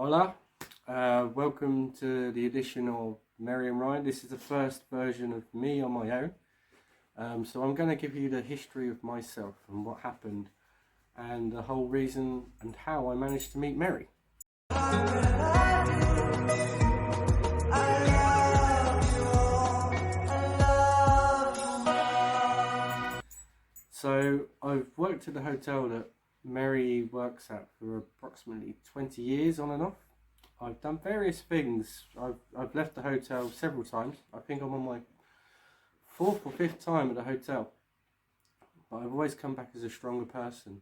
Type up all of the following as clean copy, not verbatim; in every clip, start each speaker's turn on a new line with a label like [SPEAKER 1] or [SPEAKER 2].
[SPEAKER 1] Hola, welcome to the edition of Meri and Ryan. This is the first version of me on my own. So I'm going to give you the history of myself and what happened and the whole reason and how I managed to meet Meri. So I've worked at the hotel that Meri works at for approximately 20 years on and off. I've done various things. I've left the hotel several times. I think I'm on my fourth or fifth time at the hotel. But I've always come back as a stronger person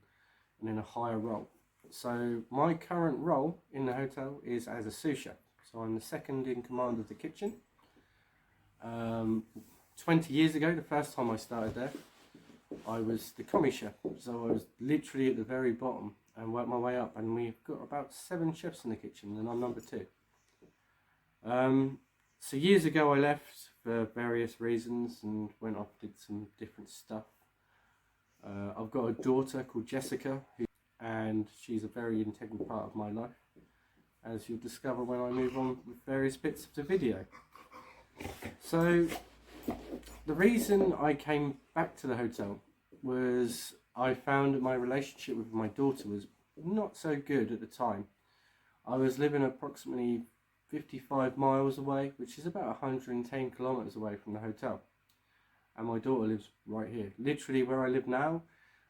[SPEAKER 1] and in a higher role. So my current role in the hotel is as a sous chef. So I'm the second in command of the kitchen. 20 years ago, the first time I started there, I was the commie chef, so I was literally at the very bottom and worked my way up, and we've got about 7 chefs in the kitchen and I'm number 2. So years ago I left for various reasons and went off, did some different stuff. I've got a daughter called Jessica, and she's a very integral part of my life, as you'll discover when I move on with various bits of the video. So the reason I came back to the hotel was I found that my relationship with my daughter was not so good at the time. I was living approximately 55 miles away, which is about 110 kilometers away from the hotel. And my daughter lives right here. Literally where I live now,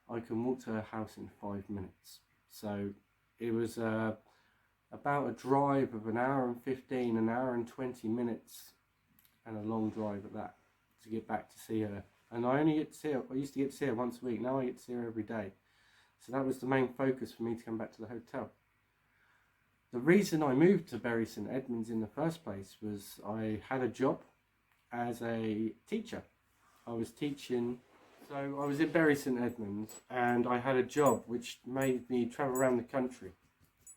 [SPEAKER 1] I can walk to her house in 5 minutes. So it was about a drive of an hour and 15, an hour and 20 minutes, and a long drive at that, to get back to see her. And I only get to see her, I used to get to see her once a week, now I get to see her every day. So that was the main focus for me to come back to the hotel. The reason I moved to Bury St Edmunds in the first place was I had a job as a teacher. I was teaching, so I was in Bury St Edmunds and I had a job which made me travel around the country.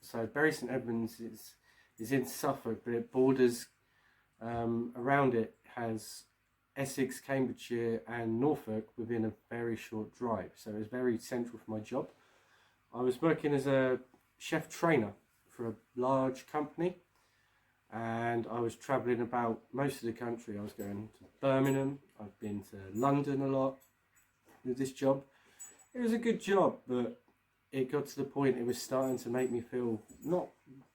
[SPEAKER 1] So Bury St Edmunds is in Suffolk, but it borders, around it has Essex, Cambridgeshire and Norfolk within a very short drive. So it was very central for my job. I was working as a chef trainer for a large company, and I was travelling about most of the country. I was going to Birmingham, I've been to London a lot with this job. It was a good job, but it got to the point it was starting to make me feel not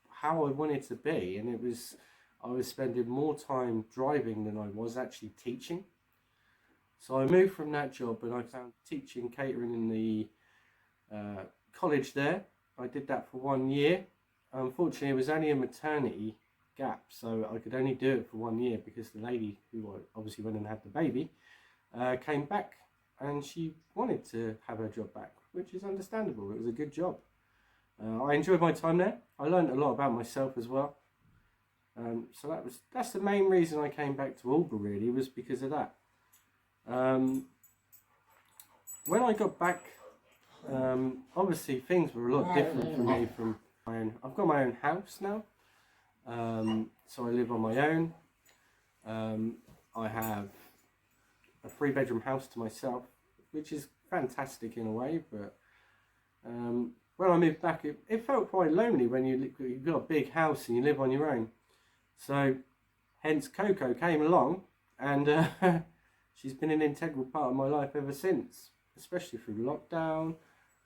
[SPEAKER 1] how I wanted to be, and I was spending more time driving than I was actually teaching. So I moved from that job and I found teaching catering in the college there. I did that for 1 year. Unfortunately, it was only a maternity gap, so I could only do it for 1 year because the lady who obviously went and had the baby came back and she wanted to have her job back, which is understandable. It was a good job. I enjoyed my time there. I learned a lot about myself as well. So that's the main reason I came back to Alba, really, was because of that. When I got back, obviously things were a lot different for me from my own. I've got my own house now, so I live on my own. I have a 3-bedroom house to myself, which is fantastic in a way, but when I moved back, it felt quite lonely when you've got a big house and you live on your own. So hence Coco came along, and she's been an integral part of my life ever since, especially through lockdown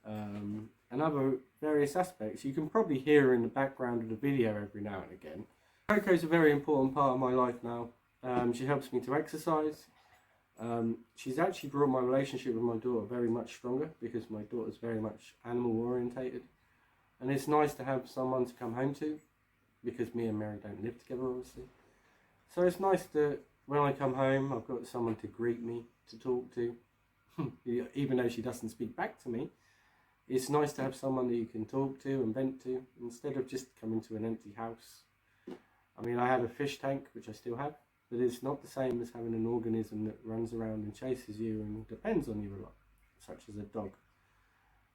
[SPEAKER 1] and other various aspects. You can probably hear her in the background of the video every now and again. Coco's a very important part of my life now. She helps me to exercise. She's actually brought my relationship with my daughter very much stronger, because my daughter's very much animal orientated, and it's nice to have someone to come home to, because me and Meri don't live together, obviously. So it's nice that when I come home, I've got someone to greet me, to talk to. Even though she doesn't speak back to me, it's nice to have someone that you can talk to and vent to, instead of just coming to an empty house. I mean, I had a fish tank, which I still have, but it's not the same as having an organism that runs around and chases you and depends on you a lot, such as a dog.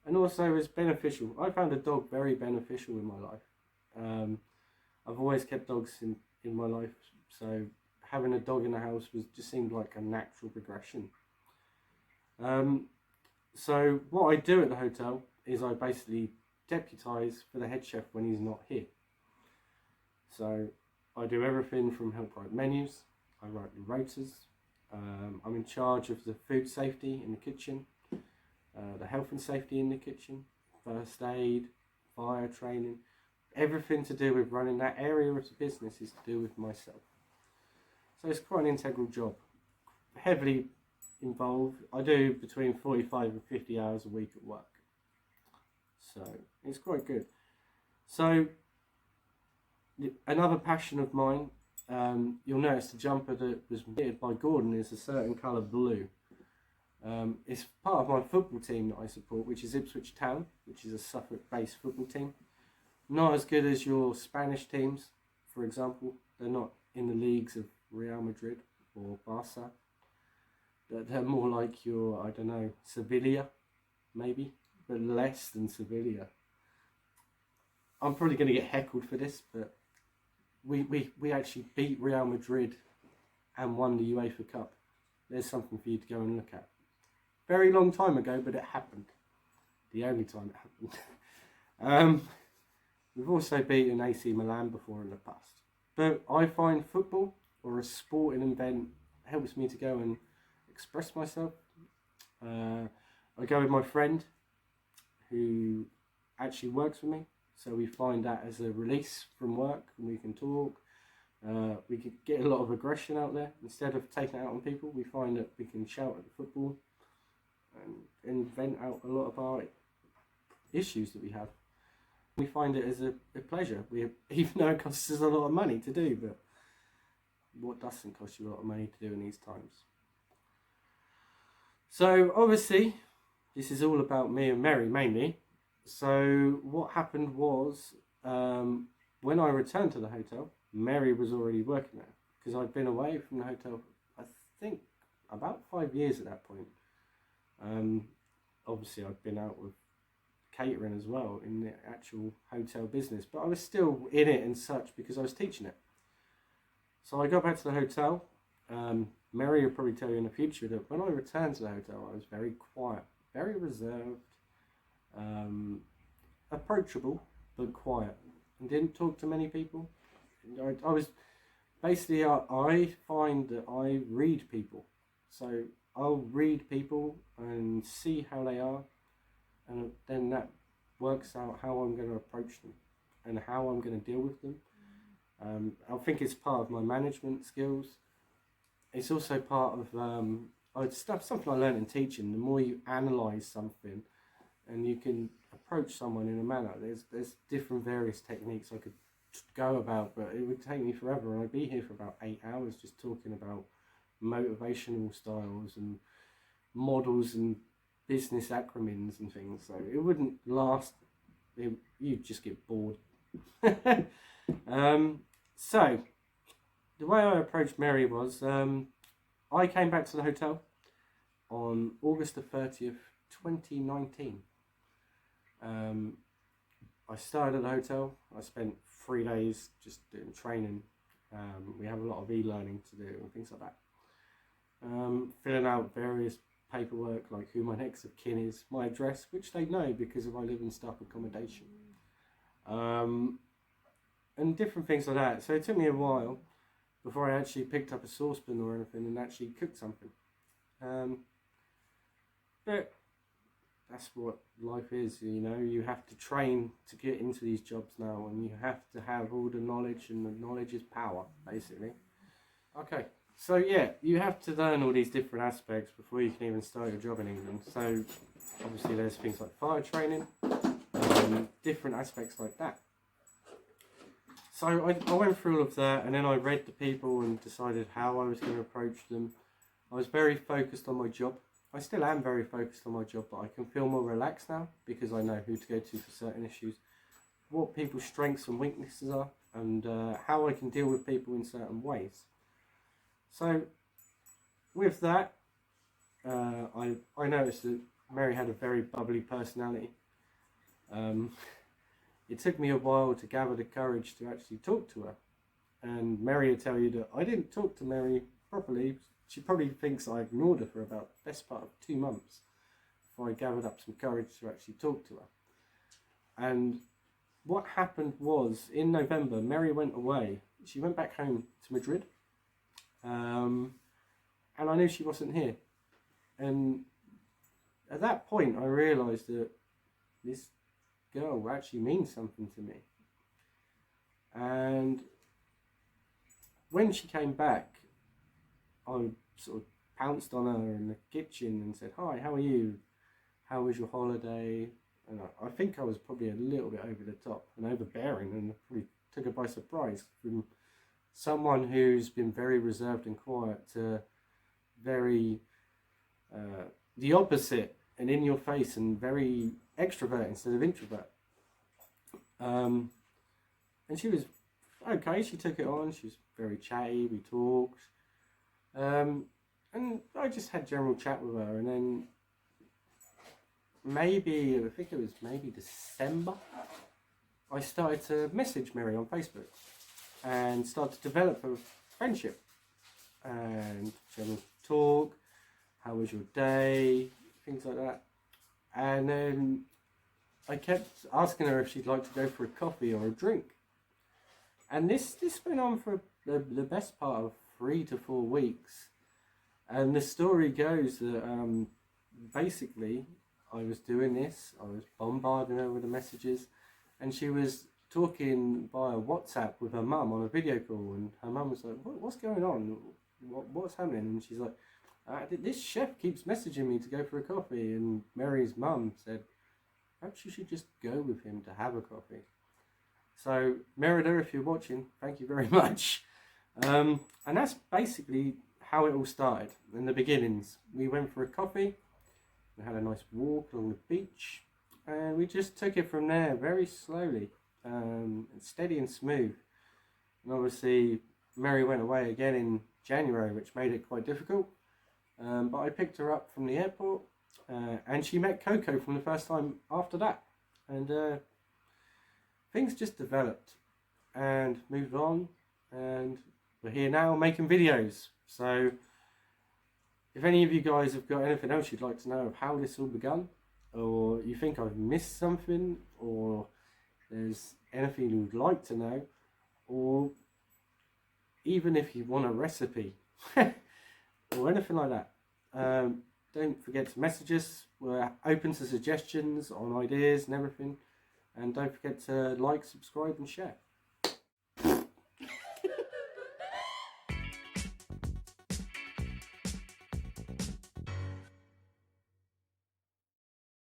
[SPEAKER 1] And also it's beneficial. I found a dog very beneficial in my life. I've always kept dogs in my life, so having a dog in the house just seemed like a natural progression. So what I do at the hotel is I basically deputise for the head chef when he's not here. So I do everything from help write menus, I write the rotas, I'm in charge of the food safety in the kitchen, the health and safety in the kitchen, first aid, fire training, everything to do with running that area of the business is to do with myself. So it's quite an integral job, heavily involved. I do between 45 and 50 hours a week at work. So it's quite good. So another passion of mine, you'll notice the jumper that was knitted by Gordon is a certain colour blue. It's part of my football team that I support, which is Ipswich Town, which is a Suffolk-based football team. Not as good as your Spanish teams, for example. They're not in the leagues of Real Madrid or Barca. They're more like your, I don't know, Sevilla, maybe, but less than Sevilla. I'm probably going to get heckled for this, but we actually beat Real Madrid and won the UEFA Cup. There's something for you to go and look at. Very long time ago, but it happened. The only time it happened. We've also beaten AC Milan before in the past. But I find football or a sporting event helps me to go and express myself. I go with my friend who actually works for me. So we find that as a release from work and we can talk. We can get a lot of aggression out there. Instead of taking it out on people, we find that we can shout at the football and vent out a lot of our issues that we have. We find it as a pleasure. Even though it costs us a lot of money to do, but what doesn't cost you a lot of money to do in these times? So obviously, this is all about me and Meri mainly. So what happened was, when I returned to the hotel, Meri was already working there because I'd been away from the hotel, I think, about 5 years at that point. Obviously, I'd been out with catering as well in the actual hotel business, but I was still in it and such because I was teaching it. So I got back to the hotel. Meri will probably tell you in the future that when I returned to the hotel, I was very quiet, very reserved, approachable but quiet, and didn't talk to many people. I was basically, I find that I read people, so I'll read people and see how they are, and then that works out how I'm going to approach them and how I'm going to deal with them. I think it's part of my management skills. It's also part of something I learned in teaching. The more you analyse something and you can approach someone in a manner, there's different various techniques I could go about, but it would take me forever, and I'd be here for about 8 hours just talking about motivational styles and models and business acronyms and things, so it wouldn't last. You'd just get bored. So the way I approached Meri was, I came back to the hotel on August the 30th, 2019. I started at the hotel. I spent 3 days just doing training. We have a lot of e-learning to do and things like that. Filling out various paperwork like who my next of kin is, my address, which they know because I live in staff accommodation, and different things like that. So it took me a while before I actually picked up a saucepan or anything and actually cooked something. But that's what life is, you know. You have to train to get into these jobs now, and you have to have all the knowledge, and the knowledge is power, basically. Okay, so yeah, you have to learn all these different aspects before you can even start your job in England. So obviously there's things like fire training, different aspects like that. So I went through all of that, and then I read the people and decided how I was going to approach them. I was very focused on my job. I still am very focused on my job, but I can feel more relaxed now because I know who to go to for certain issues, what people's strengths and weaknesses are, and how I can deal with people in certain ways. So with that, I noticed that Meri had a very bubbly personality. It took me a while to gather the courage to actually talk to her. And Meri will tell you that I didn't talk to Meri properly. She probably thinks I ignored her for about the best part of 2 months before I gathered up some courage to actually talk to her. And what happened was, in November, Meri went away. She went back home to Madrid. And I knew she wasn't here. And at that point, I realised that this girl actually means something to me. And when she came back, I sort of pounced on her in the kitchen and said, "Hi, how are you? How was your holiday?" And I think I was probably a little bit over the top and overbearing, and probably took her by surprise, from someone who's been very reserved and quiet to very the opposite and in your face and very extrovert instead of introvert. And she was okay. She took it on. She was very chatty. We talked. And I just had general chat with her, and then I think it was maybe December, I started to message Meri on Facebook and start to develop a friendship and general talk. How was your day? Things like that. And then I kept asking her if she'd like to go for a coffee or a drink. And this went on for the best part of 3 to 4 weeks. And the story goes that basically I was doing this, I was bombarding her with the messages, and she was talking via WhatsApp with her mum on a video call, and her mum was like, what's going on? What's happening? And she's like, this chef keeps messaging me to go for a coffee. And Meri's mum said, perhaps you should just go with him to have a coffee. So Merida, if you're watching, thank you very much. And that's basically how it all started in the beginnings. We went for a coffee, we had a nice walk along the beach, and we just took it from there very slowly, and steady and smooth. And obviously Meri went away again in January, which made it quite difficult, but I picked her up from the airport, and she met Coco from the first time after that, and things just developed and moved on, and we're here now making videos. So if any of you guys have got anything else you'd like to know of how this all begun, or you think I've missed something, or there's anything you'd like to know, or even if you want a recipe or anything like that, don't forget to message us. We're open to suggestions on ideas and everything, and don't forget to like, subscribe and share.